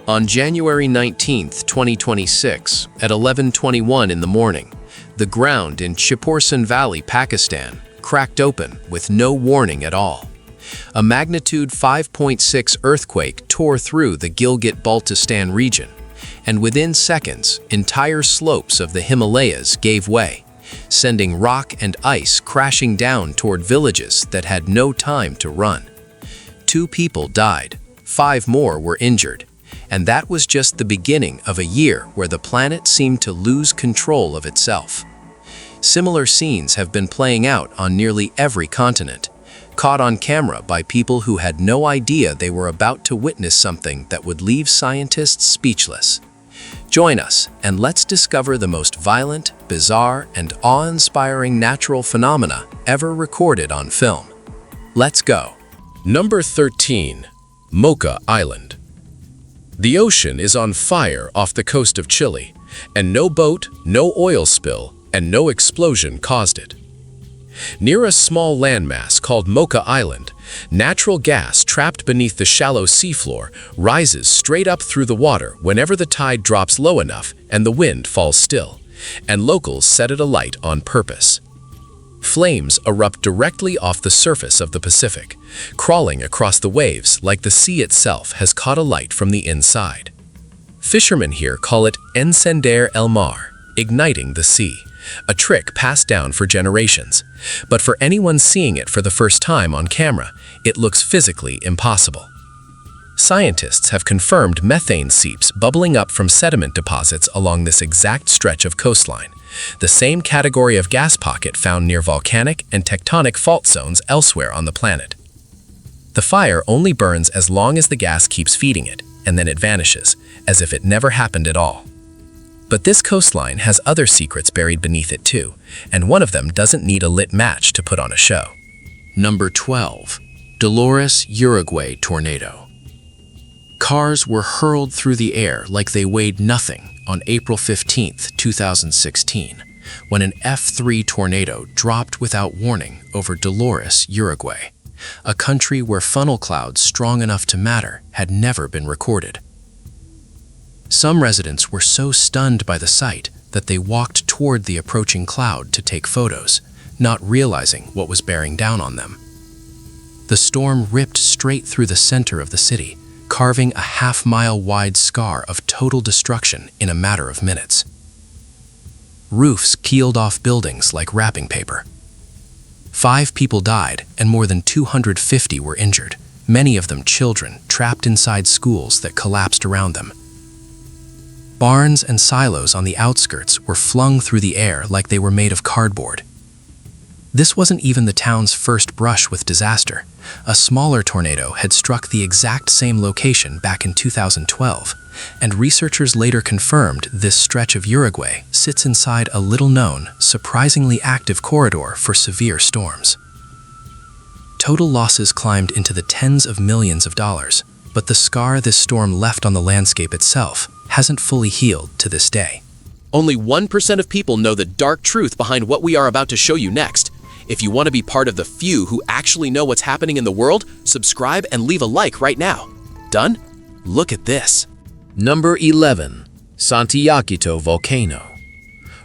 On January 19, 2026, at 11:21 in the morning, the ground in Chipursan Valley, Pakistan, cracked open with no warning at all. A magnitude 5.6 earthquake tore through the Gilgit-Baltistan region, and within seconds, entire slopes of the Himalayas gave way, sending rock and ice crashing down toward villages that had no time to run. 2 people died, 5 more were injured, and that was just the beginning of a year where the planet seemed to lose control of itself. Similar scenes have been playing out on nearly every continent, caught on camera by people who had no idea they were about to witness something that would leave scientists speechless. Join us and let's discover the most violent, bizarre, and awe-inspiring natural phenomena ever recorded on film. Let's go. Number 13. Mocha Island. The ocean is on fire off the coast of Chile, and no boat, no oil spill, and no explosion caused it. Near a small landmass called Mocha Island, natural gas trapped beneath the shallow seafloor rises straight up through the water whenever the tide drops low enough and the wind falls still, and locals set it alight on purpose. Flames erupt directly off the surface of the Pacific, crawling across the waves like the sea itself has caught a light from the inside. Fishermen here call it encender el mar, igniting the sea, a trick passed down for generations. But for anyone seeing it for the first time on camera, it looks physically impossible. Scientists have confirmed methane seeps bubbling up from sediment deposits along this exact stretch of coastline, the same category of gas pocket found near volcanic and tectonic fault zones elsewhere on the planet. The fire only burns as long as the gas keeps feeding it, and then it vanishes, as if it never happened at all. But this coastline has other secrets buried beneath it too, and one of them doesn't need a lit match to put on a show. Number 12. Dolores, Uruguay tornado. Cars were hurled through the air like they weighed nothing on April 15, 2016, when an F3 tornado dropped without warning over Dolores, Uruguay, a country where funnel clouds strong enough to matter had never been recorded. Some residents were so stunned by the sight that they walked toward the approaching cloud to take photos, not realizing what was bearing down on them. The storm ripped straight through the center of the city, carving a half-mile wide scar of total destruction in a matter of minutes. Roofs keeled off buildings like wrapping paper. 5 people died and more than 250 were injured, many of them children trapped inside schools that collapsed around them. Barns and silos on the outskirts were flung through the air like they were made of cardboard. This wasn't even the town's first brush with disaster. A smaller tornado had struck the exact same location back in 2012, and researchers later confirmed this stretch of Uruguay sits inside a little-known, surprisingly active corridor for severe storms. Total losses climbed into the tens of millions of dollars, but the scar this storm left on the landscape itself hasn't fully healed to this day. Only 1% of people know the dark truth behind what we are about to show you next. If you want to be part of the few who actually know what's happening in the world, subscribe and leave a like right now. Done? Look at this. Number 11. Santiaguito volcano.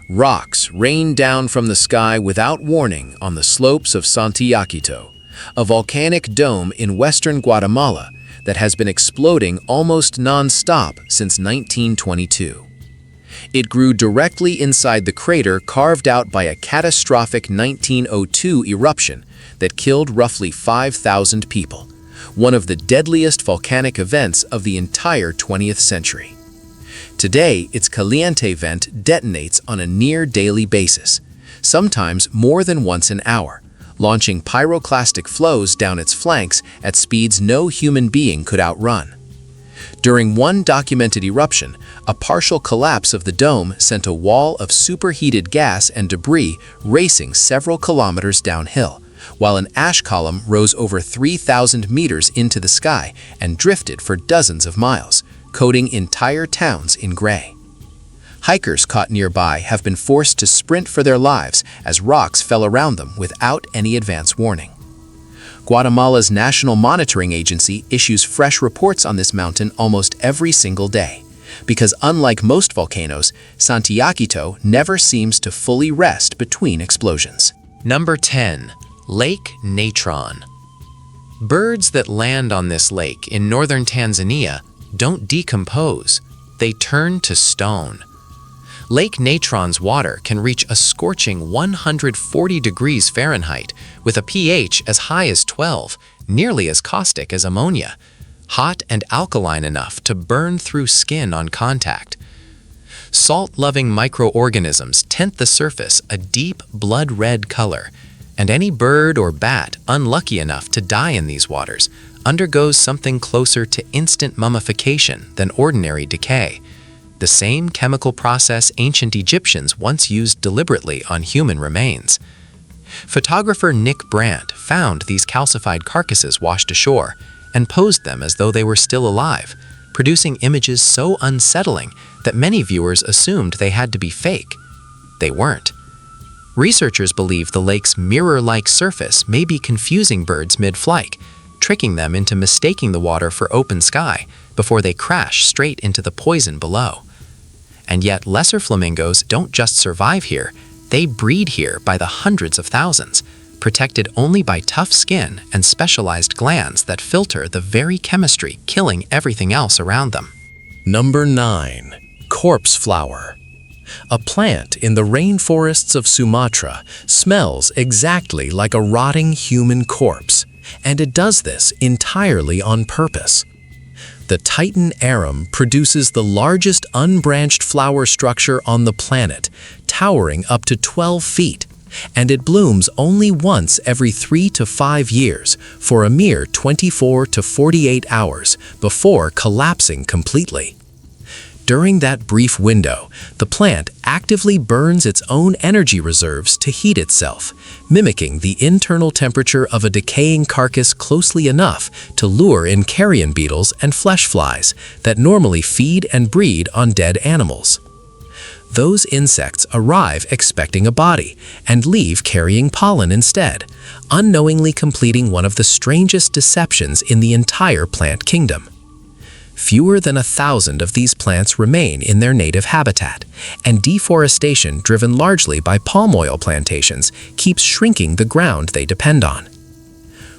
Rocks rain down from the sky without warning on the slopes of Santiaguito, a volcanic dome in western Guatemala that has been exploding almost non-stop since 1922. It grew directly inside the crater carved out by a catastrophic 1902 eruption that killed roughly 5,000 people, one of the deadliest volcanic events of the entire 20th century. Today, its caliente vent detonates on a near-daily basis, sometimes more than once an hour, launching pyroclastic flows down its flanks at speeds no human being could outrun. During one documented eruption, a partial collapse of the dome sent a wall of superheated gas and debris racing several kilometers downhill, while an ash column rose over 3,000 meters into the sky and drifted for dozens of miles, coating entire towns in gray. Hikers caught nearby have been forced to sprint for their lives as rocks fell around them without any advance warning. Guatemala's National Monitoring Agency issues fresh reports on this mountain almost every single day, because unlike most volcanoes, Santiaguito never seems to fully rest between explosions. Number 10. Lake Natron. Birds that land on this lake in northern Tanzania don't decompose, they turn to stone. Lake Natron's water can reach a scorching 140 degrees Fahrenheit with a pH as high as 12, nearly as caustic as ammonia, hot and alkaline enough to burn through skin on contact. Salt-loving microorganisms tint the surface a deep blood-red color, and any bird or bat unlucky enough to die in these waters undergoes something closer to instant mummification than ordinary decay, the same chemical process ancient Egyptians once used deliberately on human remains. Photographer Nick Brandt found these calcified carcasses washed ashore and posed them as though they were still alive, producing images so unsettling that many viewers assumed they had to be fake. They weren't. Researchers believe the lake's mirror-like surface may be confusing birds mid-flight, tricking them into mistaking the water for open sky before they crash straight into the poison below. And yet lesser flamingos don't just survive here, they breed here by the hundreds of thousands, protected only by tough skin and specialized glands that filter the very chemistry killing everything else around them. Number 9. Corpse flower. A plant in the rainforests of Sumatra smells exactly like a rotting human corpse, and it does this entirely on purpose. The Titan arum produces the largest unbranched flower structure on the planet, towering up to 12 feet, and it blooms only once every 3 to 5 years for a mere 24 to 48 hours before collapsing completely. During that brief window, the plant actively burns its own energy reserves to heat itself, mimicking the internal temperature of a decaying carcass closely enough to lure in carrion beetles and flesh flies that normally feed and breed on dead animals. Those insects arrive expecting a body and leave carrying pollen instead, unknowingly completing one of the strangest deceptions in the entire plant kingdom. Fewer than 1,000 of these plants remain in their native habitat, and deforestation driven largely by palm oil plantations keeps shrinking the ground they depend on.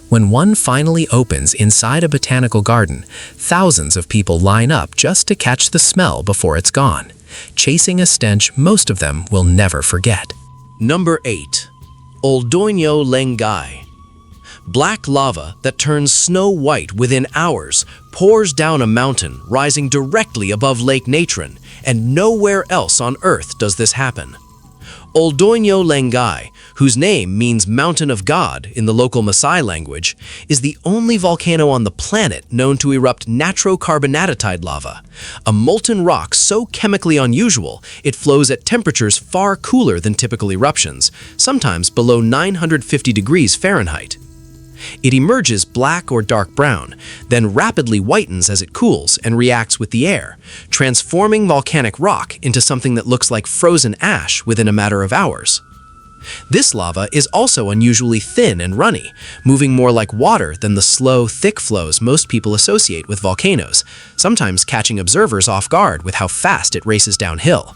When one finally opens inside a botanical garden, thousands of people line up just to catch the smell before it's gone, chasing a stench most of them will never forget. Number 8. Doinyo Lengai. Black lava that turns snow white within hours pours down a mountain rising directly above Lake Natron, and nowhere else on Earth does this happen. Doinyo Lengai, whose name means Mountain of God in the local Maasai language, is the only volcano on the planet known to erupt natrocarbonatite lava, a molten rock so chemically unusual it flows at temperatures far cooler than typical eruptions, sometimes below 950 degrees Fahrenheit. It emerges black or dark brown, then rapidly whitens as it cools and reacts with the air, transforming volcanic rock into something that looks like frozen ash within a matter of hours. This lava is also unusually thin and runny, moving more like water than the slow, thick flows most people associate with volcanoes, sometimes catching observers off guard with how fast it races downhill.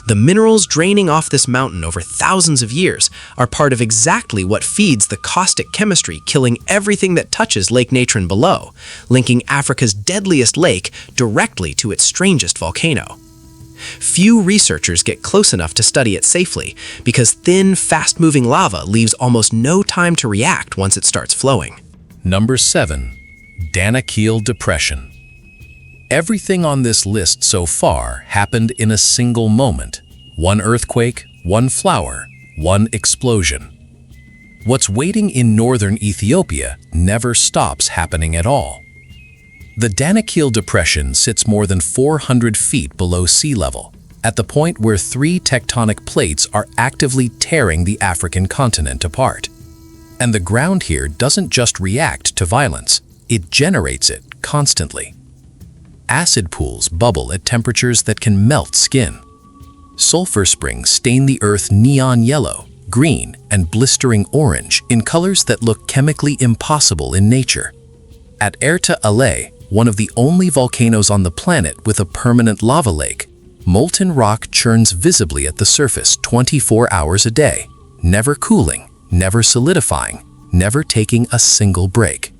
The minerals draining off this mountain over thousands of years are part of exactly what feeds the caustic chemistry killing everything that touches Lake Natron below, linking Africa's deadliest lake directly to its strangest volcano. Few researchers get close enough to study it safely because thin, fast-moving lava leaves almost no time to react once it starts flowing. Number 7. Danakil Depression. Everything on this list so far happened in a single moment. One earthquake, one flower, one explosion. What's waiting in northern Ethiopia never stops happening at all. The Danakil Depression sits more than 400 feet below sea level, at the point where 3 tectonic plates are actively tearing the African continent apart. And the ground here doesn't just react to violence, it generates it constantly. Acid pools bubble at temperatures that can melt skin. Sulfur springs stain the earth neon yellow, green, and blistering orange in colors that look chemically impossible in nature. At Erta Ale, one of the only volcanoes on the planet with a permanent lava lake, molten rock churns visibly at the surface 24 hours a day, never cooling, never solidifying, never taking a single break.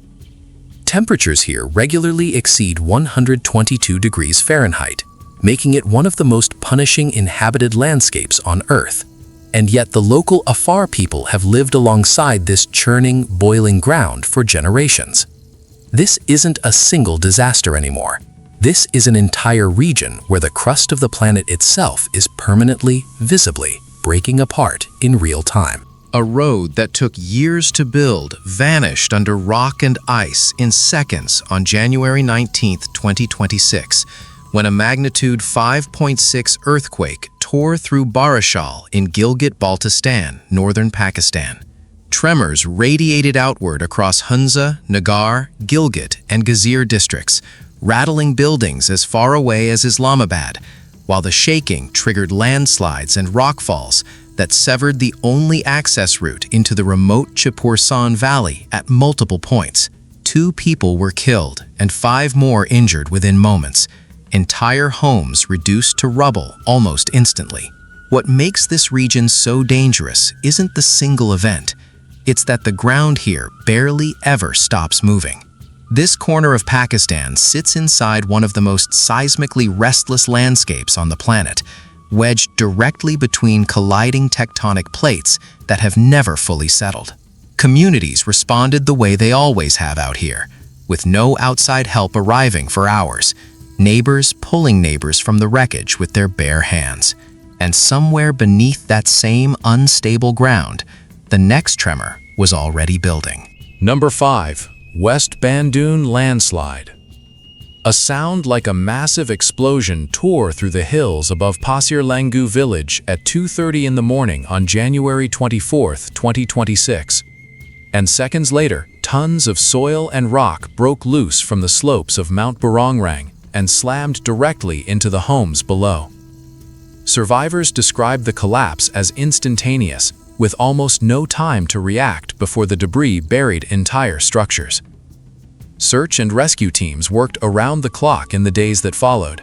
Temperatures here regularly exceed 122 degrees Fahrenheit, making it one of the most punishing inhabited landscapes on Earth. And yet the local Afar people have lived alongside this churning, boiling ground for generations. This isn't a single disaster anymore. This is an entire region where the crust of the planet itself is permanently, visibly breaking apart in real time. A road that took years to build vanished under rock and ice in seconds on January 19, 2026, when a magnitude 5.6 earthquake tore through Barishal in Gilgit-Baltistan, northern Pakistan. Tremors radiated outward across Hunza, Nagar, Gilgit, and Gazir districts, rattling buildings as far away as Islamabad, while the shaking triggered landslides and rockfalls that severed the only access route into the remote Chipursan Valley at multiple points. 2 people were killed and 5 more injured within moments. Entire homes reduced to rubble almost instantly. What makes this region so dangerous isn't the single event. It's that the ground here barely ever stops moving. This corner of Pakistan sits inside one of the most seismically restless landscapes on the planet, wedged directly between colliding tectonic plates that have never fully settled. Communities responded the way they always have out here, with no outside help arriving for hours, neighbors pulling neighbors from the wreckage with their bare hands. And somewhere beneath that same unstable ground, the next tremor was already building. Number 5. West Bandung landslide. A sound like a massive explosion tore through the hills above Pasir Langu village at 2:30 in the morning on January 24, 2026. And seconds later, tons of soil and rock broke loose from the slopes of Mount Burongrang and slammed directly into the homes below. Survivors described the collapse as instantaneous, with almost no time to react before the debris buried entire structures. Search and rescue teams worked around the clock in the days that followed,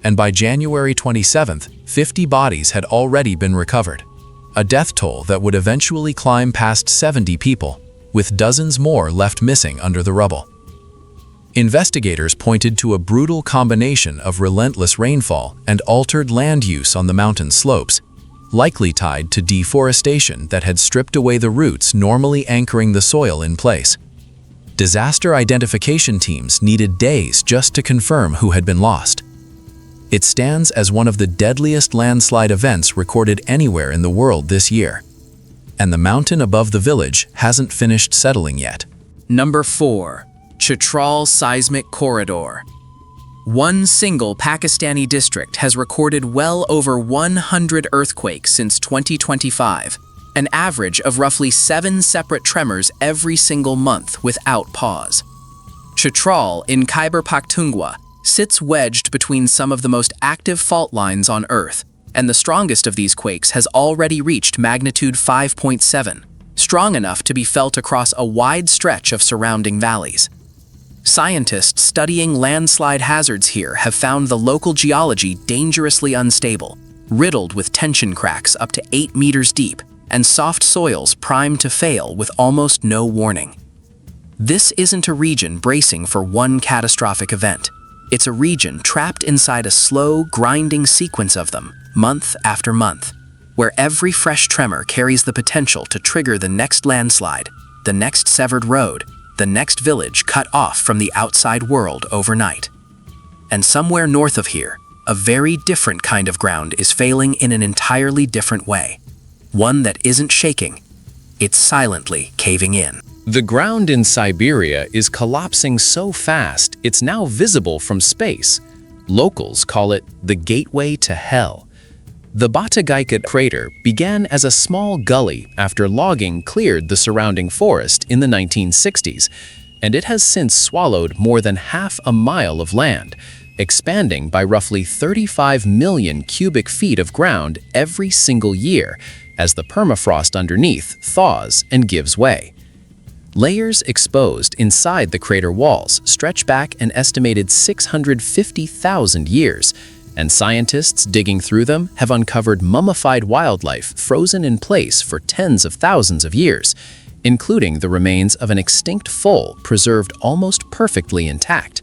and by January 27th, 50 bodies had already been recovered, a death toll that would eventually climb past 70 people, with dozens more left missing under the rubble. Investigators pointed to a brutal combination of relentless rainfall and altered land use on the mountain slopes, likely tied to deforestation that had stripped away the roots normally anchoring the soil in place. Disaster identification teams needed days just to confirm who had been lost. It stands as one of the deadliest landslide events recorded anywhere in the world this year. And the mountain above the village hasn't finished settling yet. Number 4. Chitral Seismic Corridor. One single Pakistani district has recorded well over 100 earthquakes since 2025, an average of roughly 7 separate tremors every single month without pause. Chitral in Khyber Pakhtunkhwa sits wedged between some of the most active fault lines on Earth, and the strongest of these quakes has already reached magnitude 5.7, strong enough to be felt across a wide stretch of surrounding valleys. Scientists studying landslide hazards here have found the local geology dangerously unstable, riddled with tension cracks up to 8 meters deep, and soft soils primed to fail with almost no warning. This isn't a region bracing for one catastrophic event. It's a region trapped inside a slow, grinding sequence of them, month after month, where every fresh tremor carries the potential to trigger the next landslide, the next severed road, the next village cut off from the outside world overnight. And somewhere north of here, a very different kind of ground is failing in an entirely different way. One that isn't shaking, it's silently caving in. The ground in Siberia is collapsing so fast it's now visible from space. Locals call it the gateway to hell. The Batagaika crater began as a small gully after logging cleared the surrounding forest in the 1960s, and it has since swallowed more than half a mile of land, expanding by roughly 35 million cubic feet of ground every single year, as the permafrost underneath thaws and gives way. Layers exposed inside the crater walls stretch back an estimated 650,000 years, and scientists digging through them have uncovered mummified wildlife frozen in place for tens of thousands of years, including the remains of an extinct foal preserved almost perfectly intact.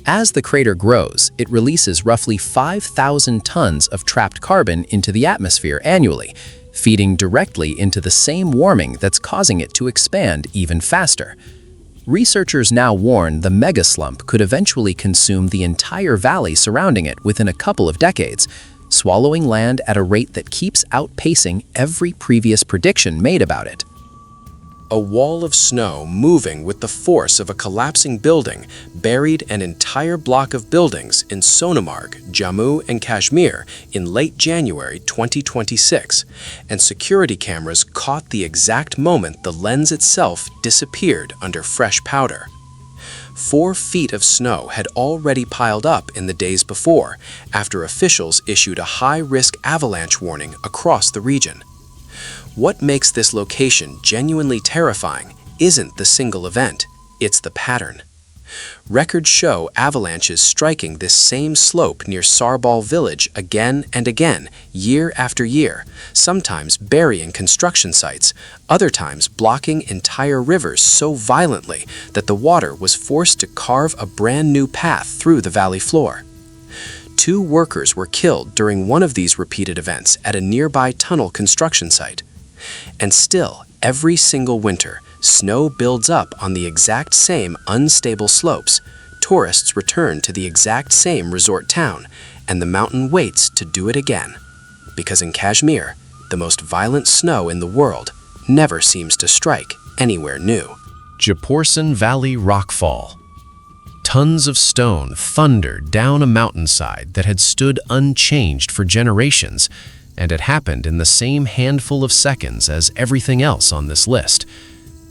As the crater grows, it releases roughly 5,000 tons of trapped carbon into the atmosphere annually, feeding directly into the same warming that's causing it to expand even faster. Researchers now warn the megaslump could eventually consume the entire valley surrounding it within a couple of decades, swallowing land at a rate that keeps outpacing every previous prediction made about it. A wall of snow moving with the force of a collapsing building buried an entire block of buildings in Sonamarg, Jammu and Kashmir in late January 2026, and security cameras caught the exact moment the lens itself disappeared under fresh powder. 4 feet of snow had already piled up in the days before, after officials issued a high-risk avalanche warning across the region. What makes this location genuinely terrifying isn't the single event, it's the pattern. Records show avalanches striking this same slope near Sarbal village again and again, year after year, sometimes burying construction sites, other times blocking entire rivers so violently that the water was forced to carve a brand new path through the valley floor. 2 workers were killed during one of these repeated events at a nearby tunnel construction site. And still, every single winter, snow builds up on the exact same unstable slopes. Tourists return to the exact same resort town, and the mountain waits to do it again. Because in Kashmir, the most violent snow in the world never seems to strike anywhere new. Chipursan Valley rockfall. Tons of stone thundered down a mountainside that had stood unchanged for generations, and it happened in the same handful of seconds as everything else on this list.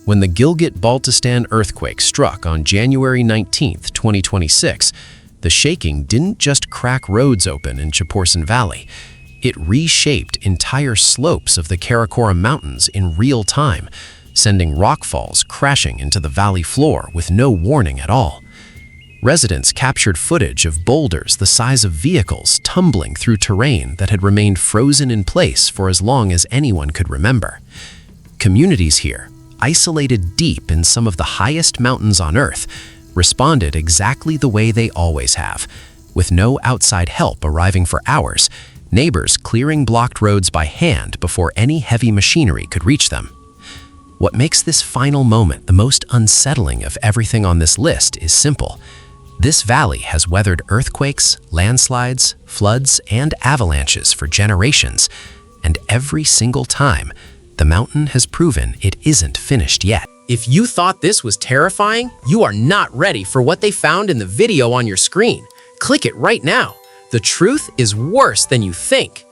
When the Gilgit-Baltistan earthquake struck on January 19, 2026, the shaking didn't just crack roads open in Chipursan Valley. It reshaped entire slopes of the Karakoram Mountains in real time, sending rockfalls crashing into the valley floor with no warning at all. Residents captured footage of boulders the size of vehicles tumbling through terrain that had remained frozen in place for as long as anyone could remember. Communities here, isolated deep in some of the highest mountains on Earth, responded exactly the way they always have, with no outside help arriving for hours, neighbors clearing blocked roads by hand before any heavy machinery could reach them. What makes this final moment the most unsettling of everything on this list is simple. This valley has weathered earthquakes, landslides, floods, and avalanches for generations, and every single time, the mountain has proven it isn't finished yet. If you thought this was terrifying, you are not ready for what they found in the video on your screen. Click it right now. The truth is worse than you think.